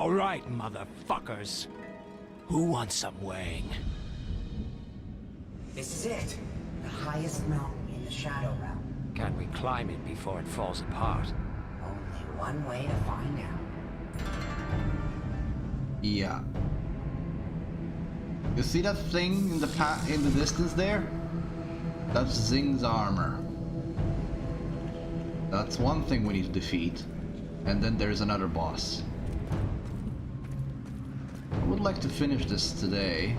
All right, motherfuckers. Who wants some wang? This is it. The highest mountain in the Shadow Realm. Can we climb it before it falls apart? Only one way to find out. Yeah. You see that thing in the distance there? That's Zing's armor. That's one thing we need to defeat. And then there's another boss. I would like to finish this today.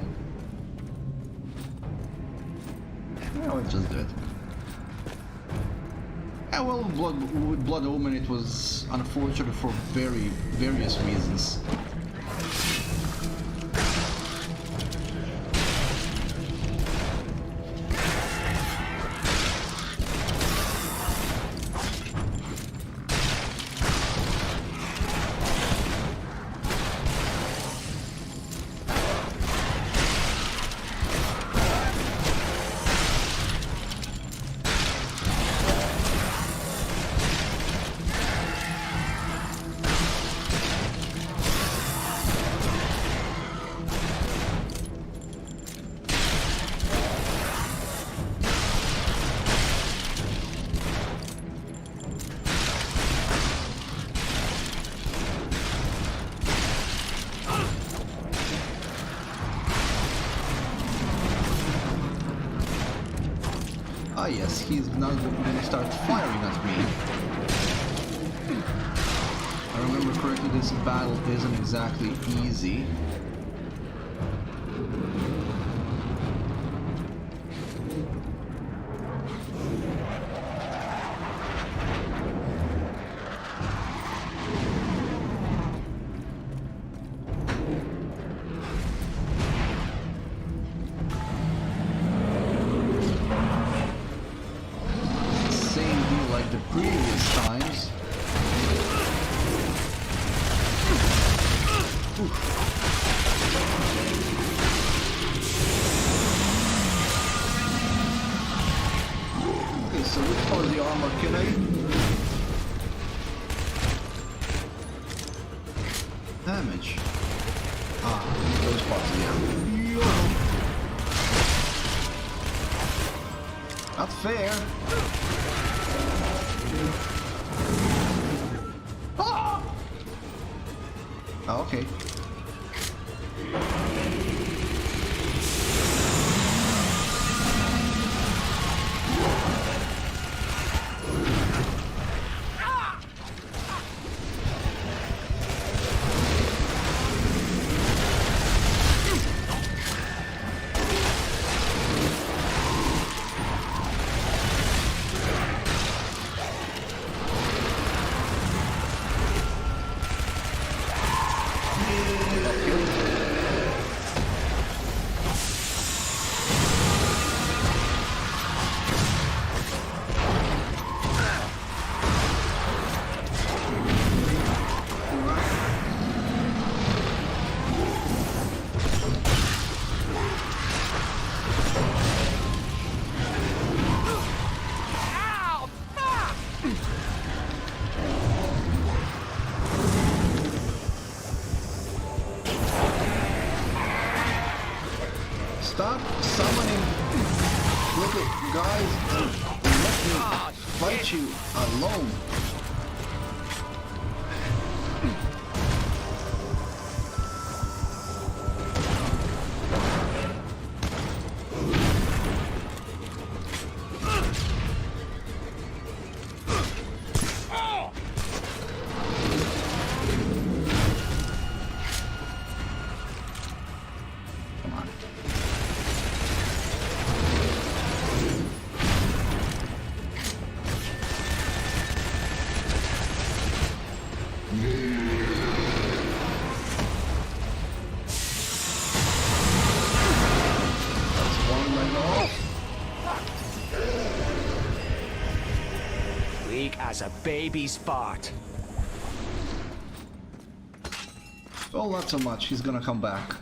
Yeah, let's just do it. Yeah, well, with Blood Omen it was unfortunate for various reasons. Ah yes, he's now going to start firing at me. I remember correctly, this battle isn't exactly easy. So which part of the armor can I? Damage. Ah, those parts of the armor. Not fair. Ah! Oh, okay. Stop summoning little guys and let me fight you alone. Weak as a baby's fart. Well, not so much. He's gonna come back.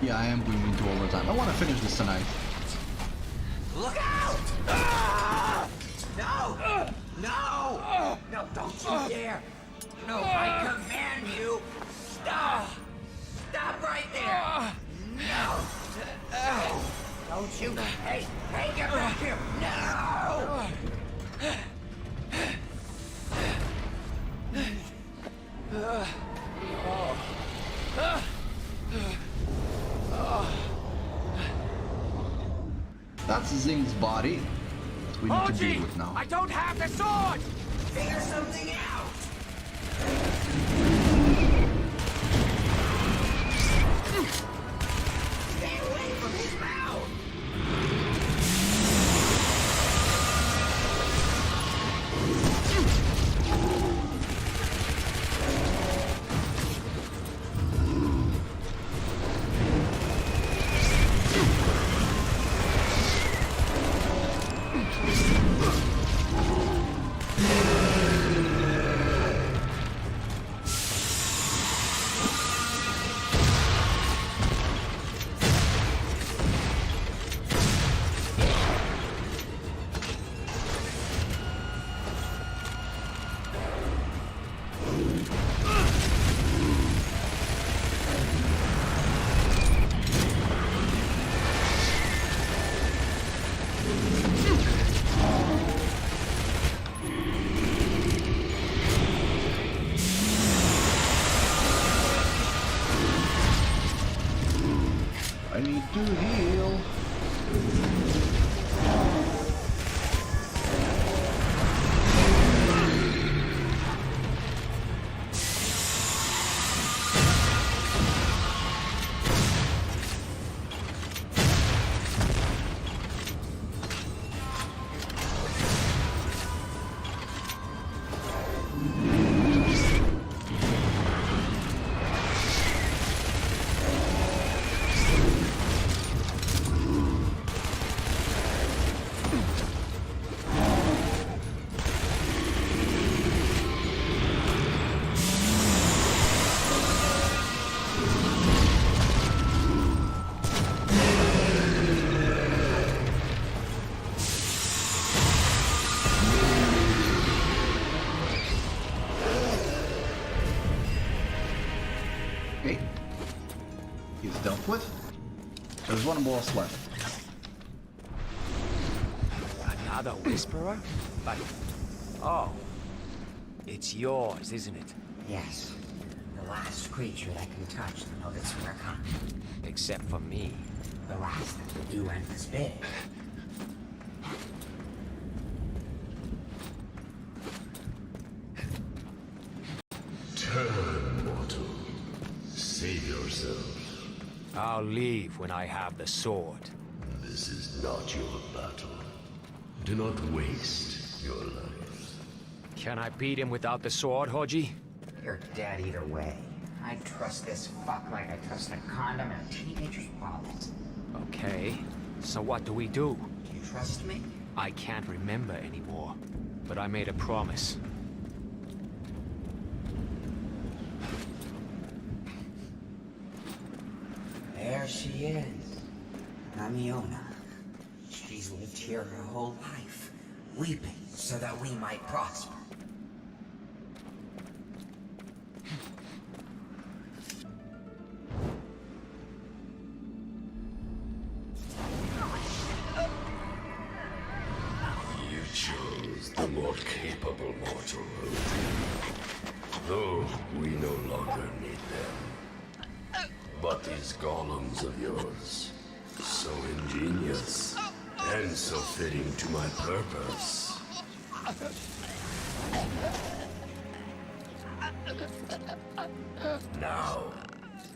Yeah, I am going into overtime. I want to finish this tonight. Look out! Ah! No! No! No, don't you dare! No, I command you! Stop! Stop right there! No! No! Don't you... Hey! Hey, get back here! No! That's Zing's body. We need to deal with now. I don't have the sword! Figure something out! Stay away from his mouth! I need to heal. Okay. He's dealt with. There's one boss left. Another whisperer? But... Oh. It's yours, isn't it? Yes. The last creature that can touch the noted Swercon. Except for me. The last that will do endless bidding. Turn, mortal. Save yourself. I'll leave when I have the sword. This is not your battle. Do not waste your life. Can I beat him without the sword, Hoji? You're dead either way. I trust this fuck like I trust a condom and a teenager's wallet. Okay. So what do we do? Do you trust me? I can't remember anymore. But I made a promise. There she is. Namiona. She's lived here her whole life, weeping so that we might prosper. You chose the more capable mortal, though we no longer need them. But these golems of yours, so ingenious, and so fitting to my purpose. Now,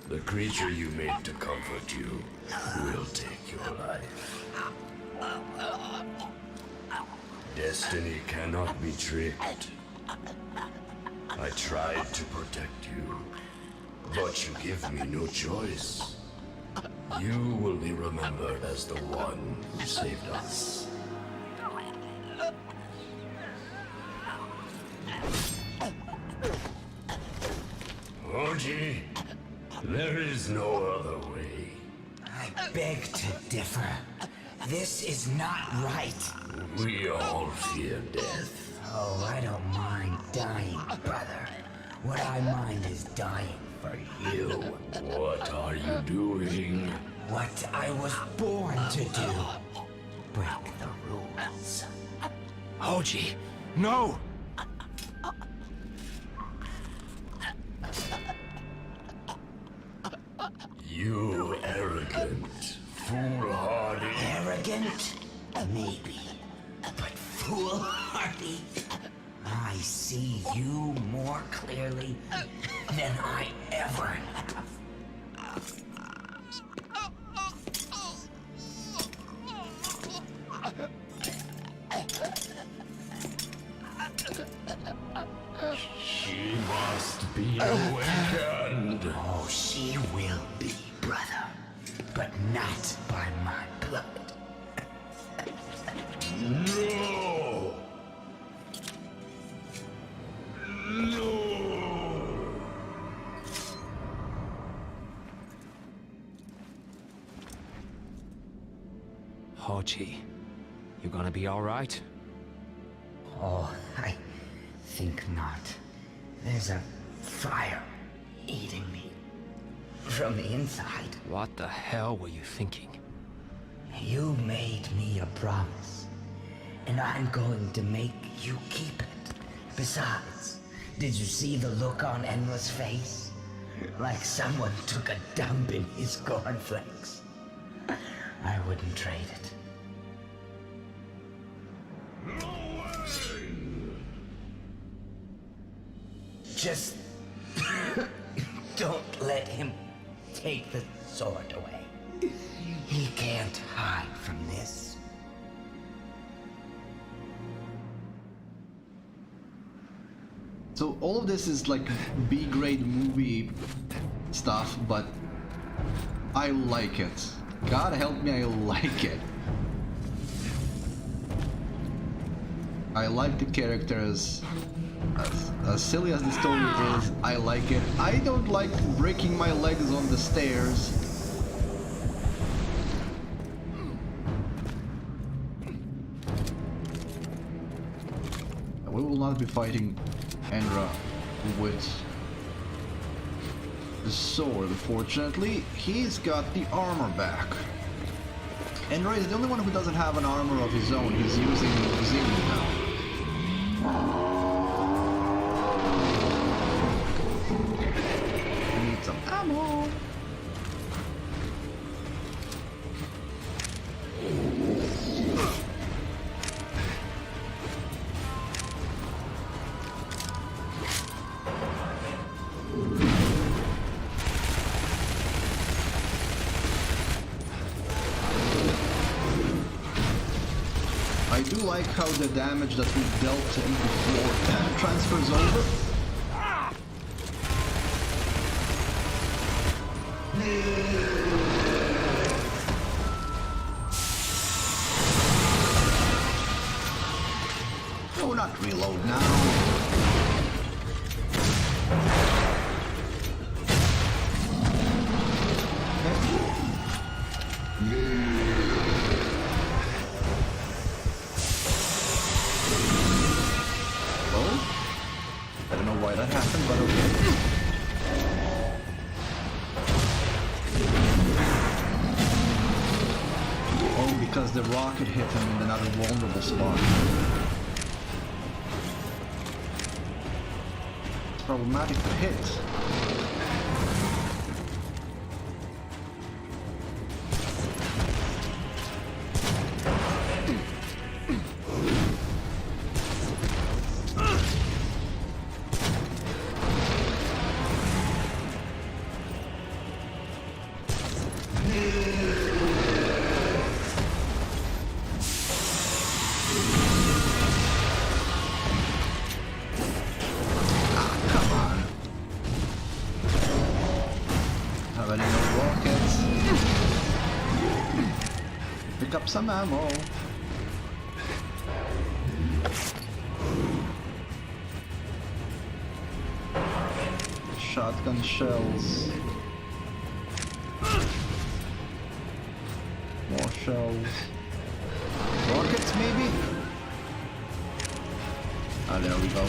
the creature you made to comfort you will take your life. Destiny cannot be tricked. I tried to protect you, but you give me no choice. You will be remembered as the one who saved us. Oji, there is no other way. beg to differ. This is not right. We all fear death. Oh, I don't mind dying, brother. What I mind is dying for you. What are you doing? What I was born to do. Break the rules. Hoji, no! You arrogant, foolhardy. Arrogant? Maybe. But foolhardy? I see you more clearly than I ever have. She must be awakened. Oh, she will be, brother. But not by my blood. No! No! Hoji, you gonna be alright? Oh, I think not. There's a fire eating me from the inside. What the hell were you thinking? You made me a promise, and I'm going to make you keep it. Besides, did you see the look on Enra's face? Like someone took a dump in his cornflakes. I wouldn't trade it. Just don't let him take the sword away. He can't hide from this. So all of this is like B-grade movie stuff, but I like it. God help me, I like it. I like the characters. As silly as the story is, I like it. I don't like breaking my legs on the stairs. We will not be fighting Enra with the sword, fortunately. He's got the armor back. Enra is the only one who doesn't have an armor of his own. He's using Zing now. Need some ammo. I do like how the damage that we dealt him before transfers over. Oh, not reload now. I don't know why that happened, but okay. Oh, because the rocket hit him in another vulnerable spot. It's problematic to hit. Pick up some ammo. Shotgun shells. shells. Rockets, maybe? Ah, there we go.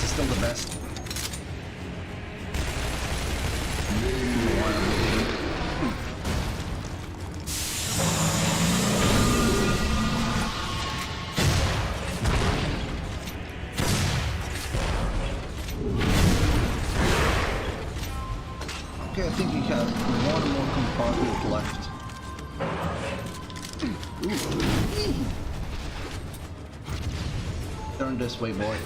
Still the best. Okay, I think he has one more compartment left. Ooh. Turn this way, boy.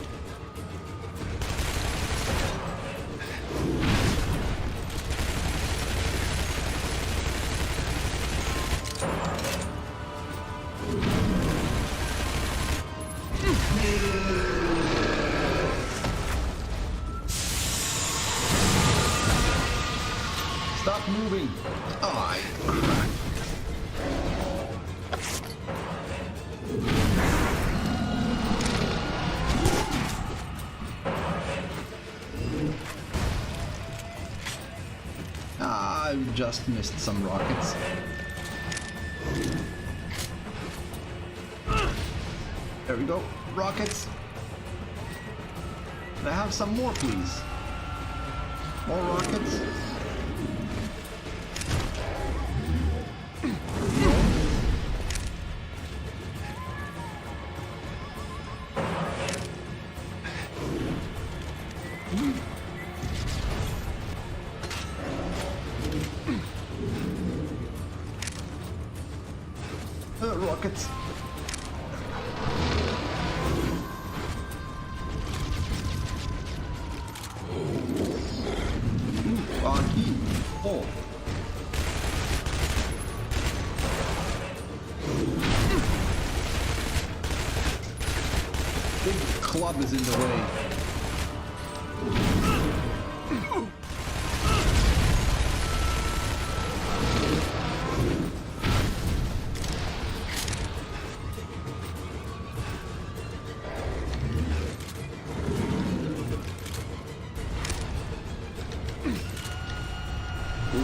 Stop moving! Oh, crap. I just missed some rockets. There we go. Rockets! Can I have some more, please? More rockets? Rockets. Oh. Big club is in the way.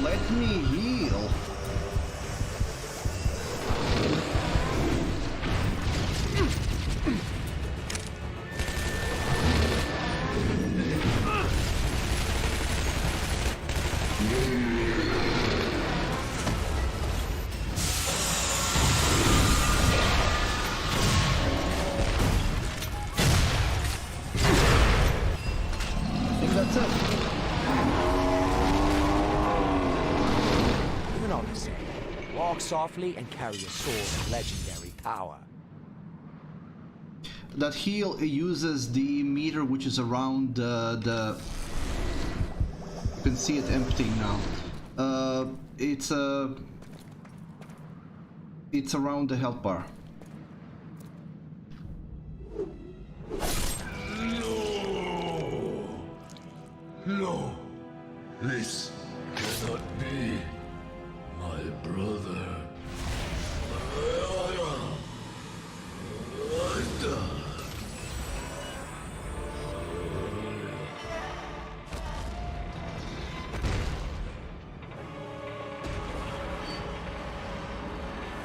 Let me heal. I think that's it. Walk softly and carry a sword of legendary power. That heal uses the meter which is around the... You can see it emptying now. It's around the health bar. No, this cannot be. My brother.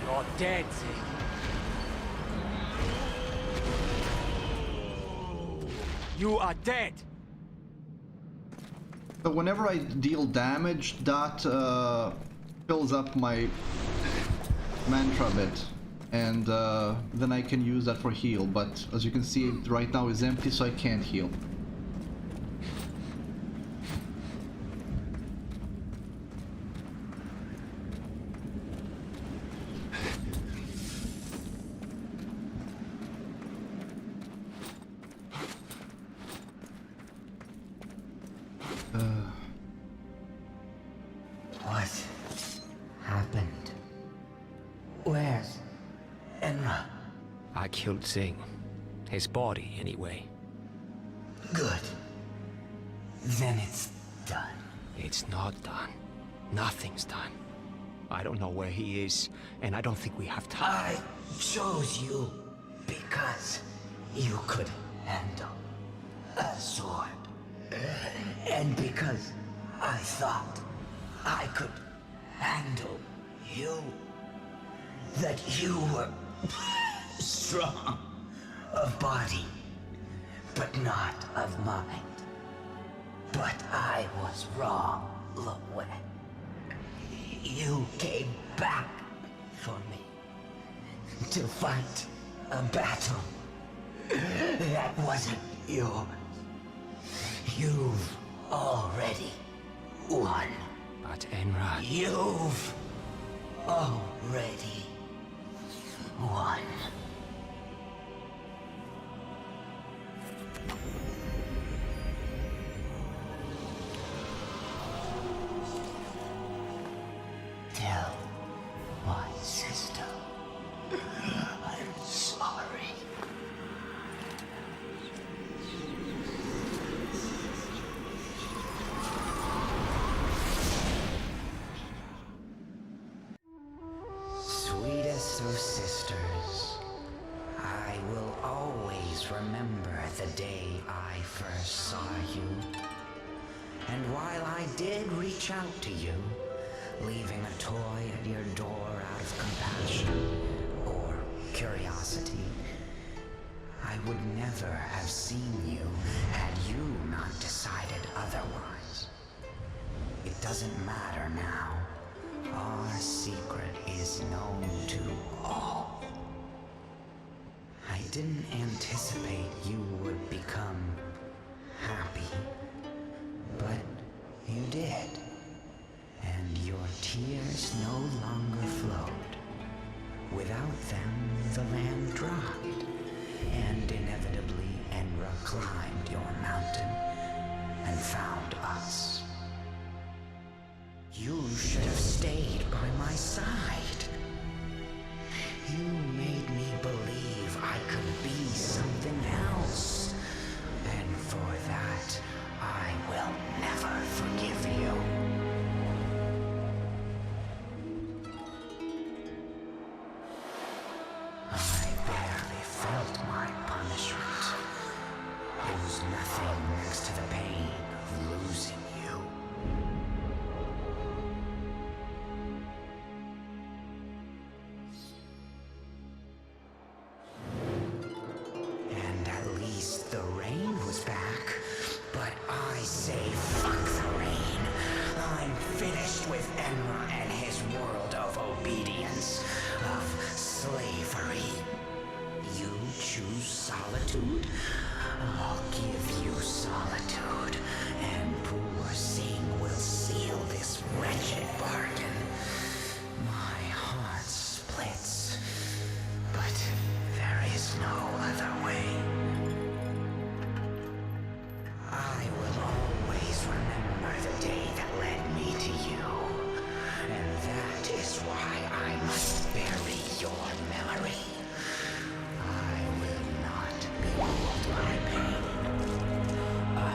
You're dead. You are dead. So whenever I deal damage, that fills up my mantra bit, and then I can use that for heal, but as you can see right now is empty, so I can't heal. What killed Zing. His body, anyway. Good. Then it's done. It's not done. Nothing's done. I don't know where he is, and I don't think we have time. I chose you because you could handle a sword. And because I thought I could handle you. That you were strong of body, but not of mind. But I was wrong, Lowe. You came back for me to fight a battle that wasn't yours. You've already won. But Enra... You've already won. Tell my sister I'm sorry. Sweetest of sisters, I will always remember the day I first saw you. And while I did reach out to you, leaving a toy at your door out of compassion or curiosity, I would never have seen you had you not decided otherwise. It doesn't matter now. Our secret is known to all. I didn't anticipate you would become happy, but you did. And your tears no longer flowed. Without them, the land dried, and inevitably Enra climbed your mountain and found us. You should have stayed by my side. You made me believe I could be something else. And for that, I will never forgive you. I barely felt my punishment. It was nothing next to the pain of losing you. And at least the rain was back. But I say fuck the rain. I'm finished with Enra and his world of obedience, of slavery. You choose solitude? I'll give you solitude, and poor Sing will seal this wretched bargain. My heart splits, but there is no other way. I will always remember the day that led me to you, and that is why I must bury your memory. I will not be ruled by pain. I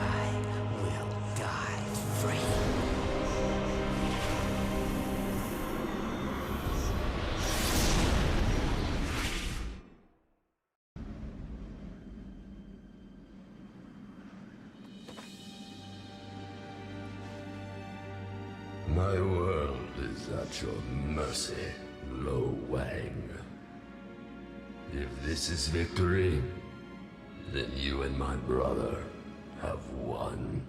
will die free. My world is at your mercy, Lo Wang. If this is victory, then you and my brother have won.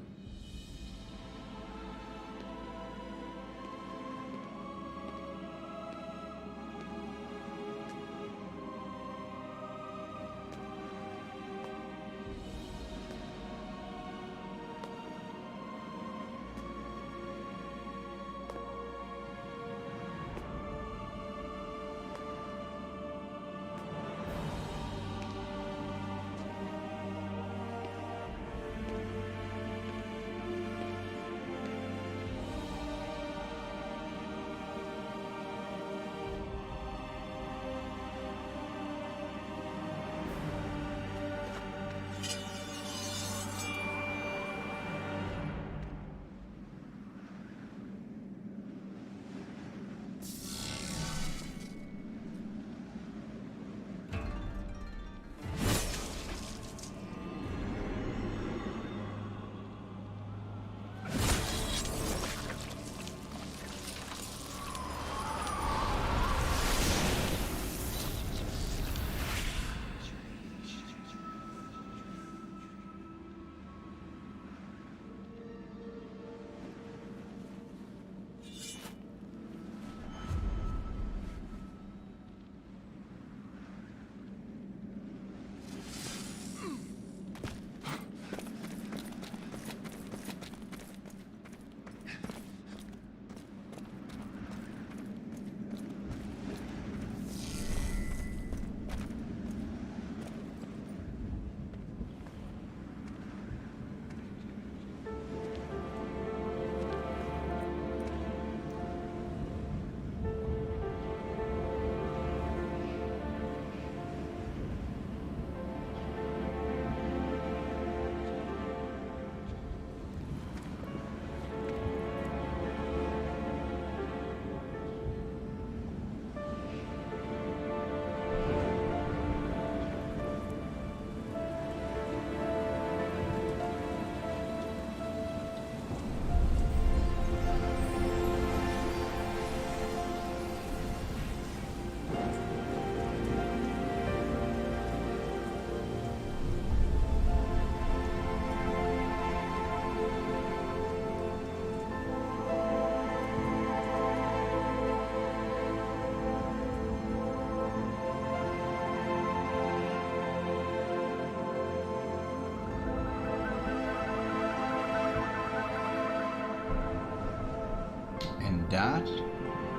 that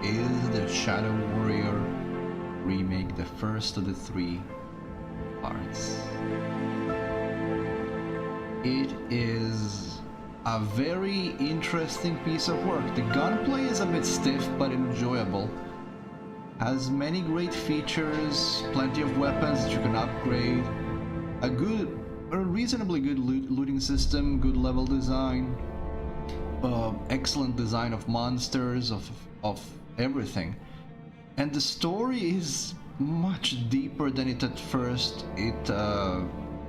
is the Shadow Warrior remake, the first of the 3 parts. It is a very interesting piece of work. The gunplay is a bit stiff but enjoyable. Has many great features, plenty of weapons that you can upgrade, a reasonably good looting system, good level design, excellent design of monsters, of everything. And the story is much deeper than it at first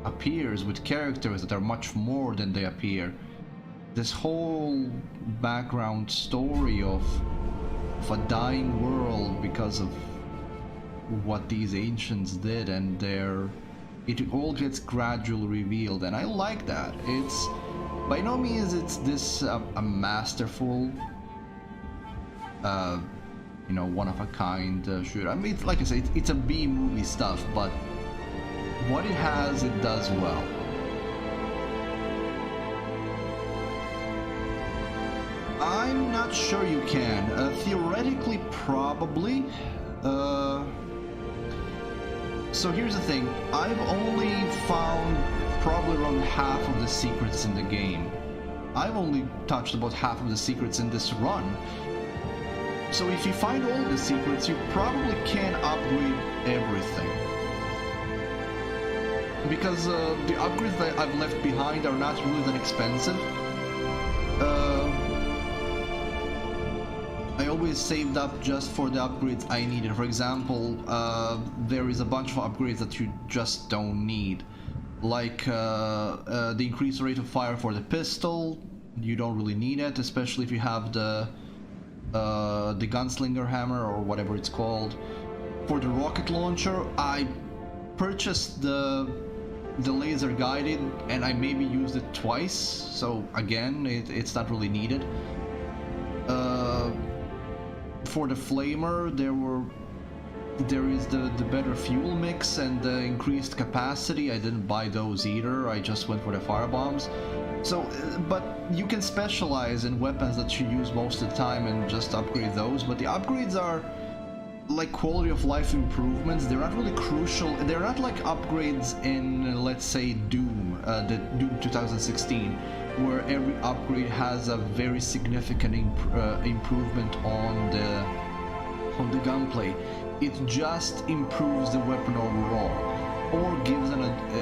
appears, with characters that are much more than they appear. This whole background story of a dying world because of what these ancients did, and it all gets gradually revealed, and I like that. It's by no means it's this a masterful one of a kind shooter. I mean, like I say, it's a B movie stuff, but what it has, it does well. I'm not sure you can. Theoretically, probably. So here's the thing. I've only found probably around half of the secrets in the game. I've only touched about half of the secrets in this run. So if you find all the secrets, you probably can upgrade everything. Because the upgrades that I've left behind are not really that expensive. I always saved up just for the upgrades I needed. For example, there is a bunch of upgrades that you just don't need. Like the increased rate of fire for the pistol, you don't really need it, especially if you have the gunslinger hammer or whatever it's called. For the rocket launcher, I purchased the laser guided, and I maybe used it twice, so again, it's not really needed. For the flamer, there is the better fuel mix and the increased capacity. I didn't buy those either, I just went for the firebombs. So, but you can specialize in weapons that you use most of the time and just upgrade those, but the upgrades are like quality of life improvements. They're not really crucial. They're not like upgrades in, let's say, Doom, the Doom 2016, where every upgrade has a very significant improvement on the gunplay. It just improves the weapon overall, or gives it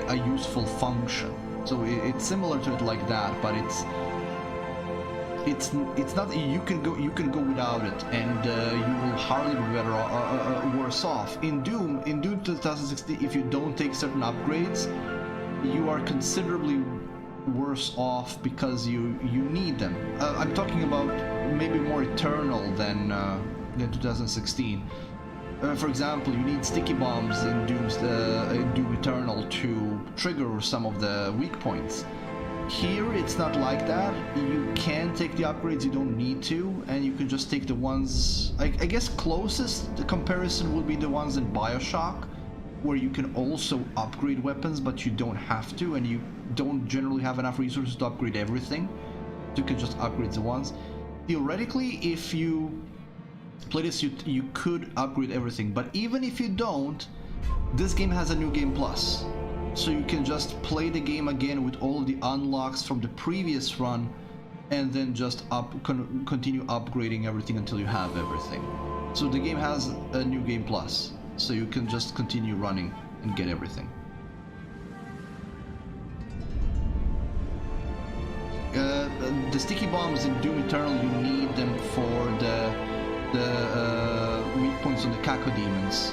a useful function. So it's similar to it like that, but it's not. You can go without it, and you will hardly be better worse off. In Doom 2016, if you don't take certain upgrades, you are considerably worse off because you need them. I'm talking about maybe more eternal than 2016. For example, you need sticky bombs in Doom Eternal to trigger some of the weak points. Here, it's not like that. You can take the upgrades, you don't need to, and you can just take the ones... I guess closest the comparison would be the ones in BioShock, where you can also upgrade weapons, but you don't have to, and you don't generally have enough resources to upgrade everything. So you can just upgrade the ones. Theoretically, if you play this, you could upgrade everything, but even if you don't, this game has a new game plus. So you can just play the game again with all of the unlocks from the previous run, and then just continue upgrading everything until you have everything. So the game has a new game plus, so you can just continue running and get everything. The sticky bombs in Doom Eternal, you need them for the weak points on the cacodemons.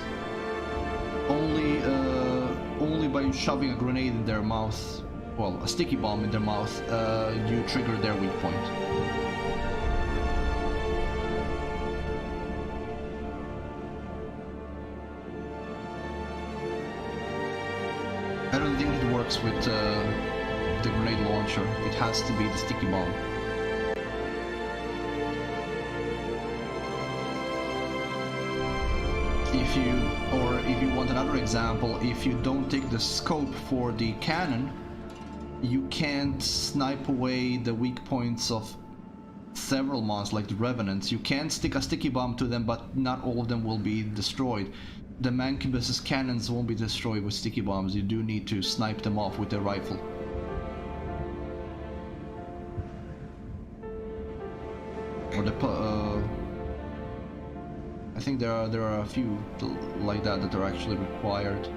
Only by shoving a grenade in their mouth, well, a sticky bomb in their mouth, you trigger their weak point. I don't think it works with the grenade launcher. It has to be the sticky bomb. If you want another example, if you don't take the scope for the cannon, you can't snipe away the weak points of several monsters like the Revenants. You can stick a sticky bomb to them, but not all of them will be destroyed. The Mancubus's cannons won't be destroyed with sticky bombs. You do need to snipe them off with the rifle. Or the I think there are a few like that are actually required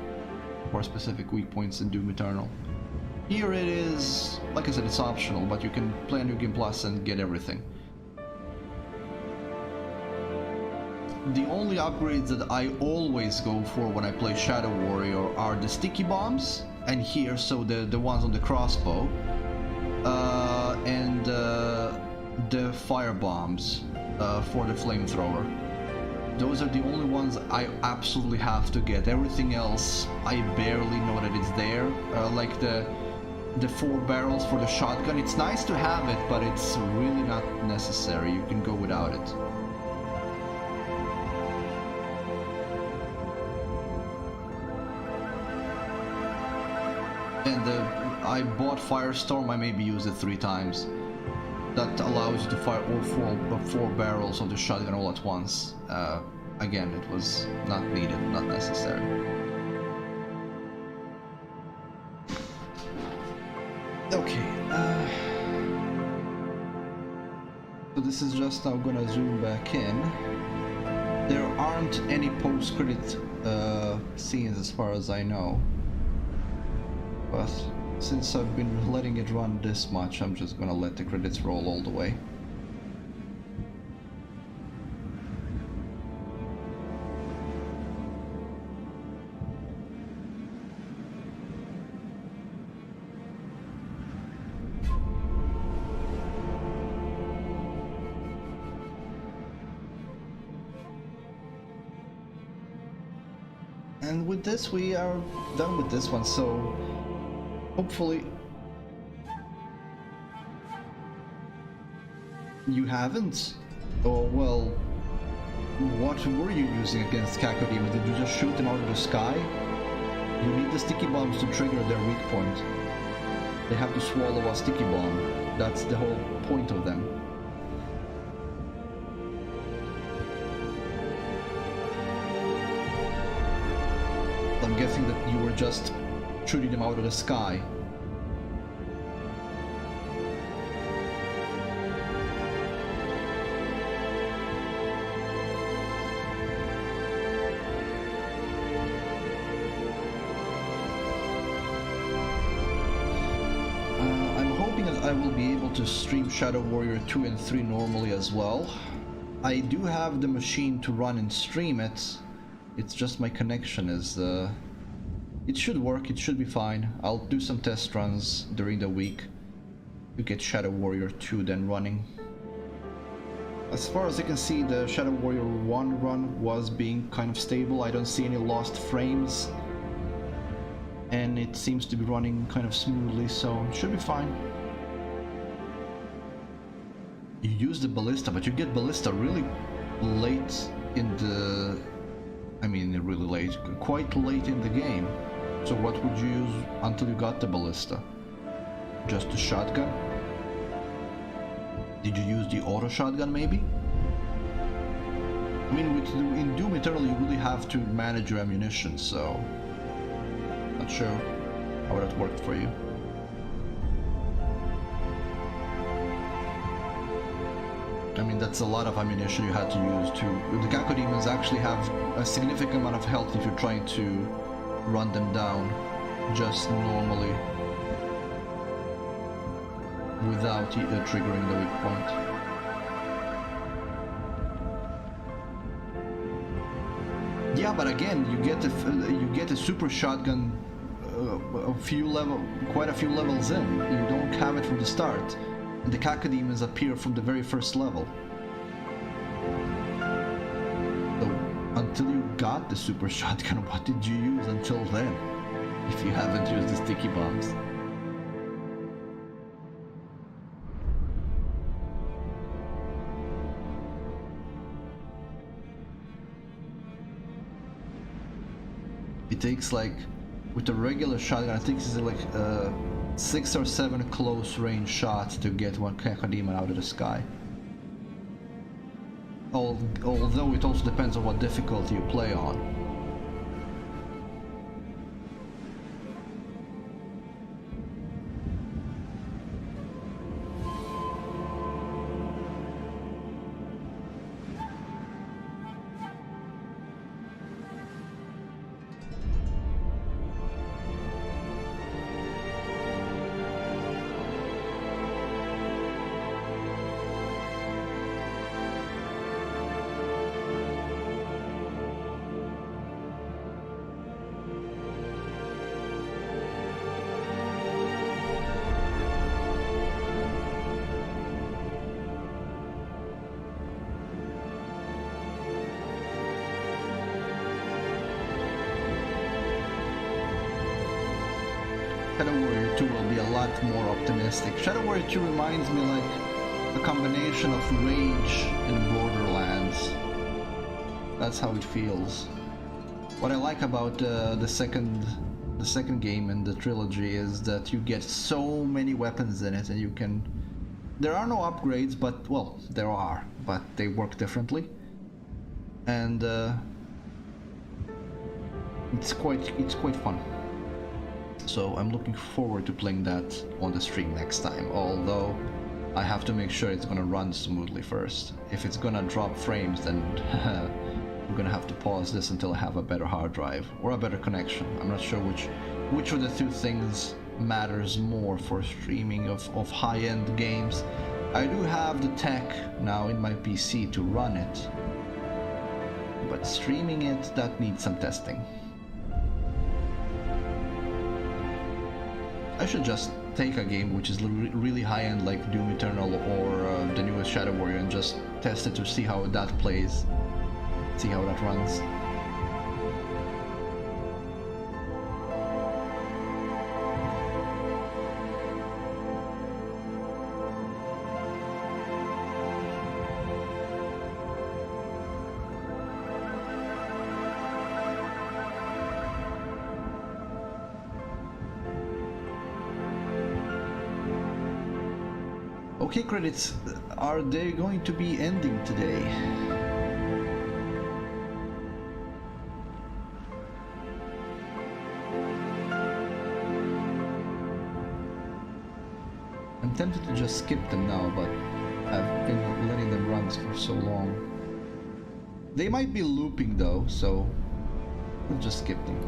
for specific weak points in Doom Eternal. Here it is, like I said, it's optional, but you can play a New Game Plus and get everything. The only upgrades that I always go for when I play Shadow Warrior are the sticky bombs, and here, so the ones on the crossbow, and the fire bombs for the flamethrower. Those are the only ones I absolutely have to get. Everything else, I barely know that it's there. Like the 4 barrels for the shotgun, it's nice to have it, but it's really not necessary. You can go without it. And I bought Firestorm. I maybe used it 3 times. That allows you to fire all 4 barrels of the shotgun all at once. Again, it was not needed, not necessary. Okay. So this is just now gonna zoom back in. There aren't any post-credit scenes as far as I know. But since I've been letting it run this much, I'm just gonna let the credits roll all the way. And with this, we are done with this one, so hopefully you haven't? Oh well, what were you using against Cacodemon? Did you just shoot them out of the sky? You need the sticky bombs to trigger their weak point. They have to swallow a sticky bomb. That's the whole point of them. I'm guessing that you were just shooting them out of the sky. I'm hoping that I will be able to stream Shadow Warrior 2 and 3 normally as well. I do have the machine to run and stream it. It's just my connection is it should work, it should be fine. I'll do some test runs during the week to get Shadow Warrior 2 then running. As far as I can see, the Shadow Warrior 1 run was being kind of stable. I don't see any lost frames. And it seems to be running kind of smoothly, so it should be fine. You use the Ballista, but you get Ballista really late in the... I mean, really late, quite late in the game. So what would you use until you got the Ballista? Just the shotgun? Did you use the auto shotgun maybe? I mean, in Doom Eternal you really have to manage your ammunition, so... Not sure how that worked for you. I mean, that's a lot of ammunition you had to use to... The Cacodemons actually have a significant amount of health if you're trying to run them down just normally without triggering the weak point. Yeah, but again, you get a super shotgun quite a few levels in. You don't have it from the start. And the Cacodemons appear from the very first level. So, until you got the super shotgun, what did you use until then? If you haven't used the sticky bombs. It takes like, with a regular shotgun, I think it's like 6 or 7 close range shots to get one Cacodemon out of the sky. although it also depends on what difficulty you play on. Shadow Warrior 2 will be a lot more optimistic. Shadow Warrior 2 reminds me like a combination of Rage and Borderlands. That's how it feels. What I like about the second game in the trilogy is that you get so many weapons in it, and you can... There are no upgrades, but, well, there are, but they work differently. And it's quite fun. So I'm looking forward to playing that on the stream next time, although I have to make sure it's gonna run smoothly first. If it's gonna drop frames, then I'm gonna have to pause this until I have a better hard drive or a better connection. I'm not sure which of the two things matters more for streaming of high-end games. I do have the tech now in my PC to run it, but streaming it, that needs some testing. I should just take a game which is really high-end like Doom Eternal or the newest Shadow Warrior and just test it to see how that plays, see how that runs. Okay, credits, are they going to be ending today? I'm tempted to just skip them now, but I've been letting them run for so long. They might be looping though, so we'll just skip them.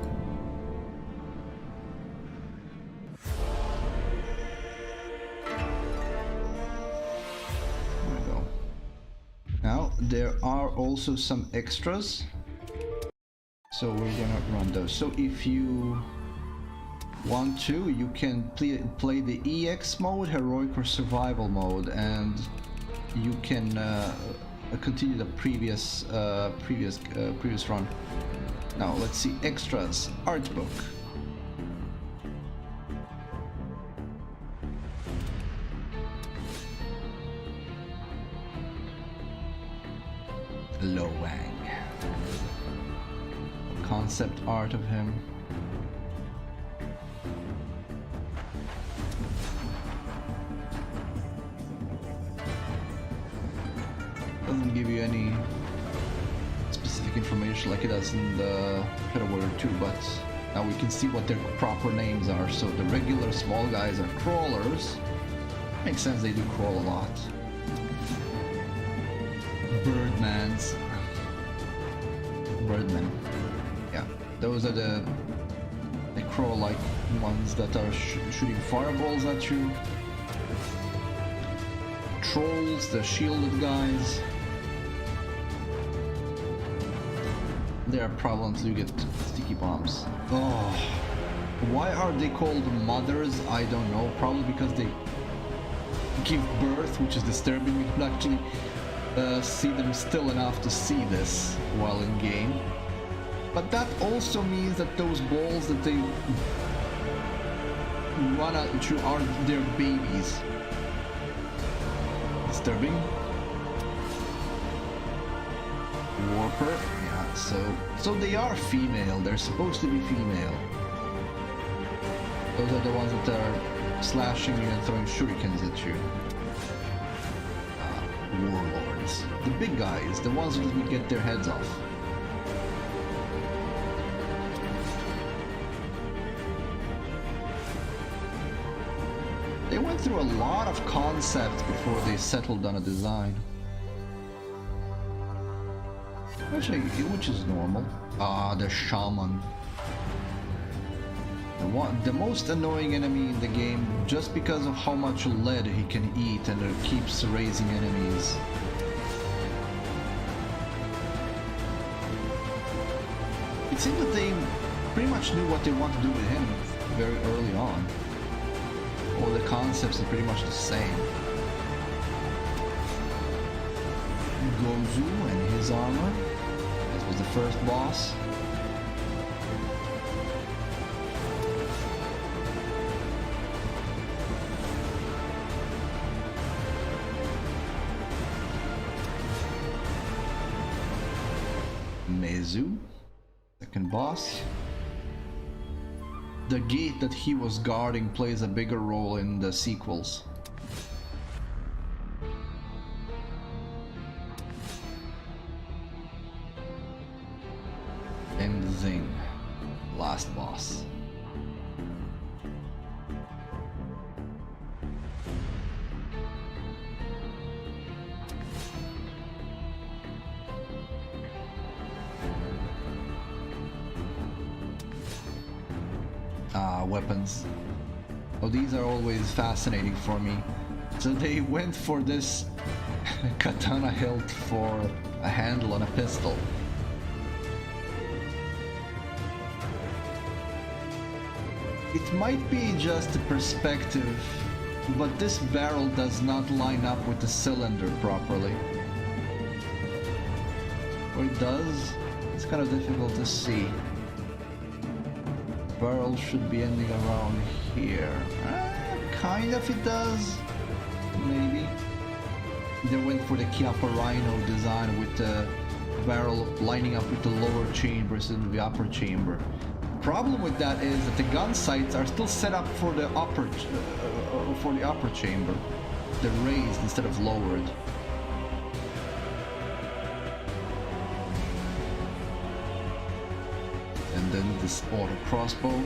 There are also some extras, so we're gonna run those. So if you want to, you can play the EX mode, Heroic or Survival mode, and you can continue the previous run. Now let's see, extras, art book. Lowang. Concept art of him. Doesn't give you any specific information like it does in the Shadow Warrior 2, but now we can see what their proper names are. So the regular small guys are crawlers. Makes sense, they do crawl a lot. Birdmen. Yeah, those are the crawl-like ones that are shooting fireballs at you. Trolls, the shielded guys. There are problems, you get sticky bombs. Oh, why are they called mothers? I don't know. Probably because they give birth, which is disturbing. You can actually see them still enough to see this while in game, but that also means that those balls that they run at you are their babies. Disturbing. Warper, yeah, so they are female, they're supposed to be female. Those are the ones that are slashing you and throwing shurikens at you. Warlord. guards, the big guys, the ones that would get their heads off. They went through a lot of concepts before they settled on a design. Actually, which is normal. Ah, the Shaman. The most annoying enemy in the game, just because of how much lead he can eat and it keeps raising enemies. It seems that they pretty much knew what they want to do with him very early on. All the concepts are pretty much the same. Gozu and his armor. This was the first boss. Mezu, second boss. The gate that he was guarding plays a bigger role in the sequels. And Zing, last boss. Weapons. Oh, these are always fascinating for me. So they went for this katana hilt for a handle on a pistol. It might be just a perspective, but this barrel does not line up with the cylinder properly. Or it does? It's kind of difficult to see. Barrel should be ending around here. Kind of it does. Maybe. They went for the Chiappa Rhino design with the barrel lining up with the lower chamber instead of the upper chamber. Problem with that is that the gun sights are still set up for the upper chamber. They're raised instead of lowered. And then this auto crossbow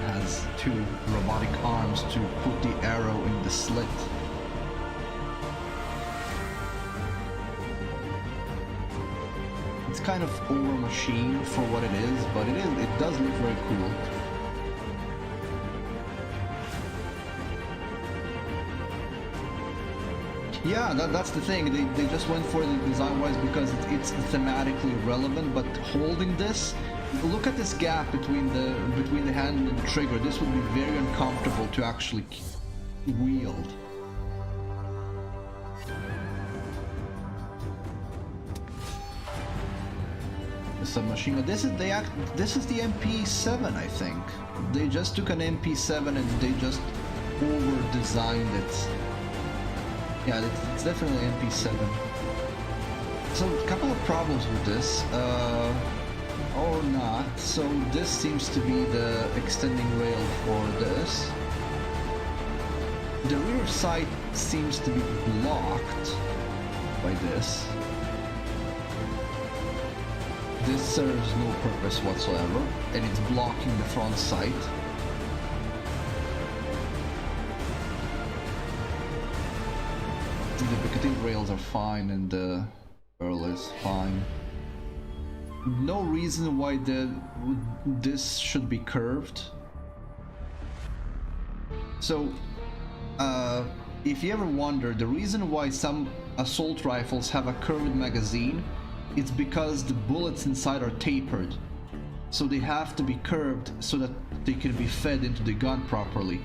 has two robotic arms to put the arrow in the slit. It's kind of over machine for what it is, but it does look very cool. Yeah, that's the thing. They just went for the design-wise because it's thematically relevant. But holding this, look at this gap between the hand and the trigger. This would be very uncomfortable to actually wield. The submachine gun. This is the MP7, I think. They just took an MP7 and they just over-designed it. Yeah, it's definitely MP7. So a couple of problems with this, or not. So this seems to be the extending rail for this. The rear sight seems to be blocked by this. This serves no purpose whatsoever, and it's blocking the front sight. The Picatinny rails are fine and the barrel is fine. No reason why this should be curved. So, if you ever wonder, the reason why some assault rifles have a curved magazine, it's because the bullets inside are tapered. So they have to be curved so that they can be fed into the gun properly.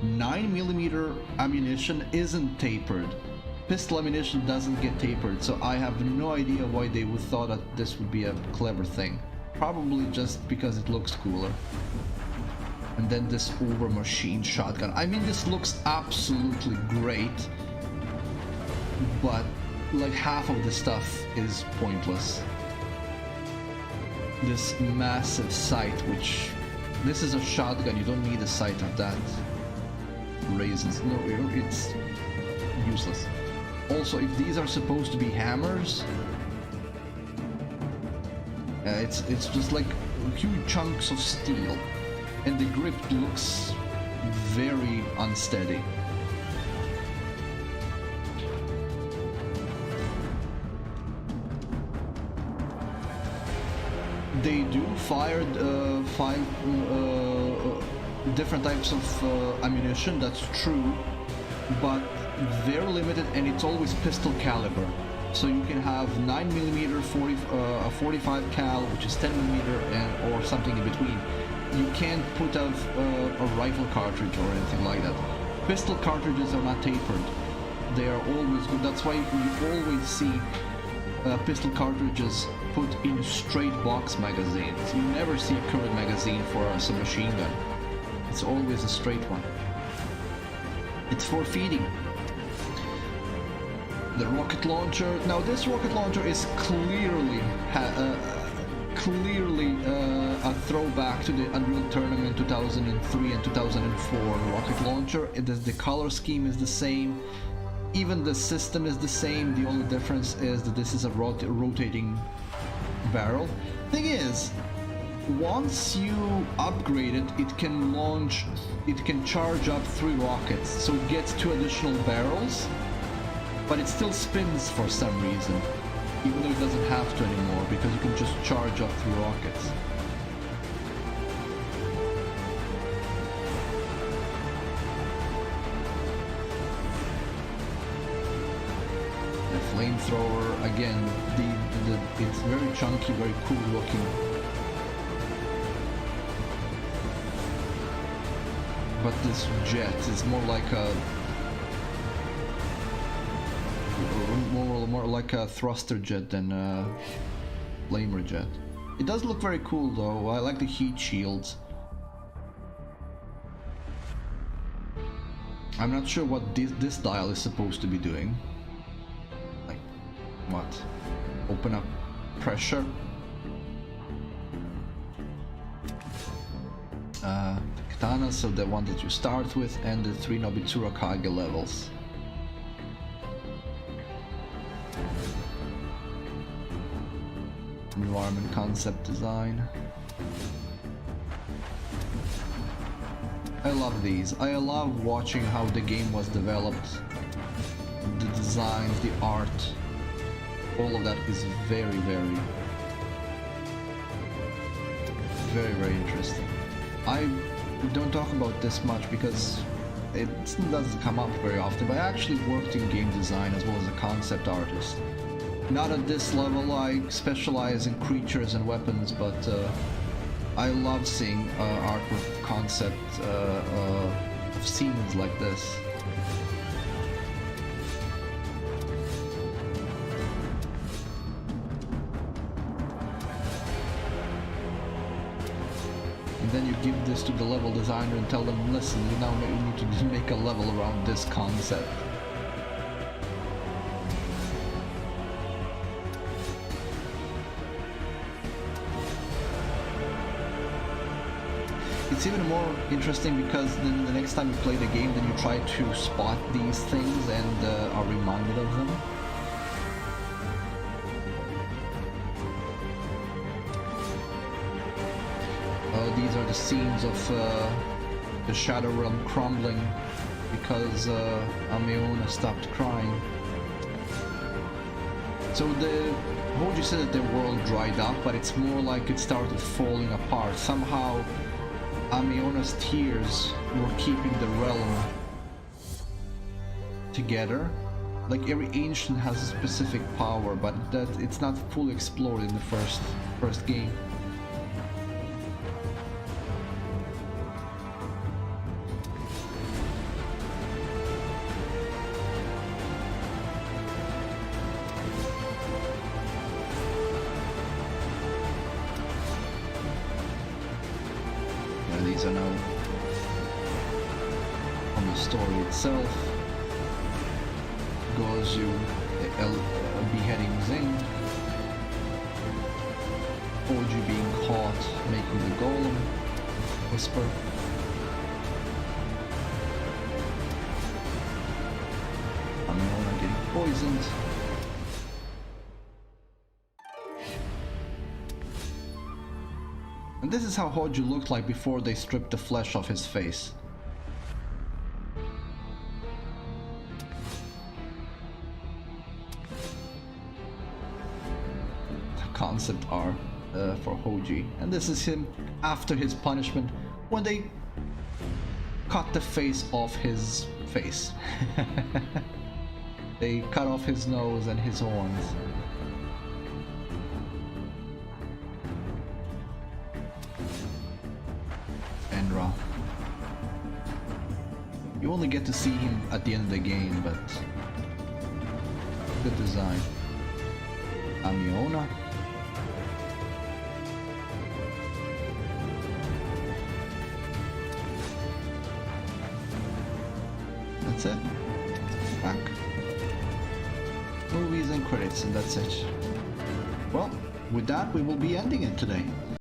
9mm ammunition isn't tapered. Pistol ammunition doesn't get tapered, so I have no idea why they would thought that this would be a clever thing. Probably just because it looks cooler. And then this over machine shotgun. I mean, this looks absolutely great, but like half of the stuff is pointless. This massive sight, which this is a shotgun, you don't need a sight of that. raises. No, it's useless. Also, if these are supposed to be hammers, it's just like huge chunks of steel, and the grip looks very unsteady. They do fire different types of ammunition, that's true, but they're limited and it's always pistol caliber. So you can have 9mm, 45 cal, which is 10mm, and or something in between. You can't put out a rifle cartridge or anything like that. Pistol cartridges are not tapered. They are always good. That's why you always see pistol cartridges put in straight box magazines. You never see a curved magazine for a submachine gun. It's always a straight one. It's for feeding. The rocket launcher. Now this rocket launcher is clearly a throwback to the Unreal Tournament 2003 and 2004 rocket launcher. The color scheme is the same. Even the system is the same. The only difference is that this is a rotating barrel. Thing is, once you upgrade it, it can charge up 3 rockets, so it gets 2 additional barrels, but it still spins for some reason, even though it doesn't have to anymore, because you can just charge up 3 rockets. The flamethrower, again, it's very chunky, very cool looking. But this jet is more like a thruster jet than a flamer jet. It does look very cool though. I like the heat shields. I'm not sure what this dial is supposed to be doing. Like, what? Open up pressure. Katana, so the one that you start with, and the 3 Nobitsura Kage levels. Environment concept design. I love these. I love watching how the game was developed. The designs, the art, all of that is very, very, very, very interesting. I don't talk about this much because it doesn't come up very often, but I actually worked in game design as well as a concept artist. Not at this level. I specialize in creatures and weapons, but I love seeing art with concept of scenes like this. And then you give this to the level designer and tell them, listen, you now need to make a level around this concept. It's even more interesting because then the next time you play the game, then you try to spot these things and are reminded of them. These are the scenes of the Shadow Realm crumbling because Amiona stopped crying. So Hoji said that the world dried up, but it's more like it started falling apart. Somehow Amiona's tears were keeping the realm together. Like every ancient has a specific power, but that it's not fully explored in the first game. These are now on the story itself. Gozu beheading Zing. Oji being caught making the golem whisper. poisoned. And this is how Hoju looked like before they stripped the flesh off his face. The concept art for Hoji. And this is him after his punishment when they cut the face off his face. They cut off his nose and his horns. Enra. You only get to see him at the end of the game, but good design. Amiona. That's it. Back. Movies and credits, and that's it. Well, with that, we will be ending it today.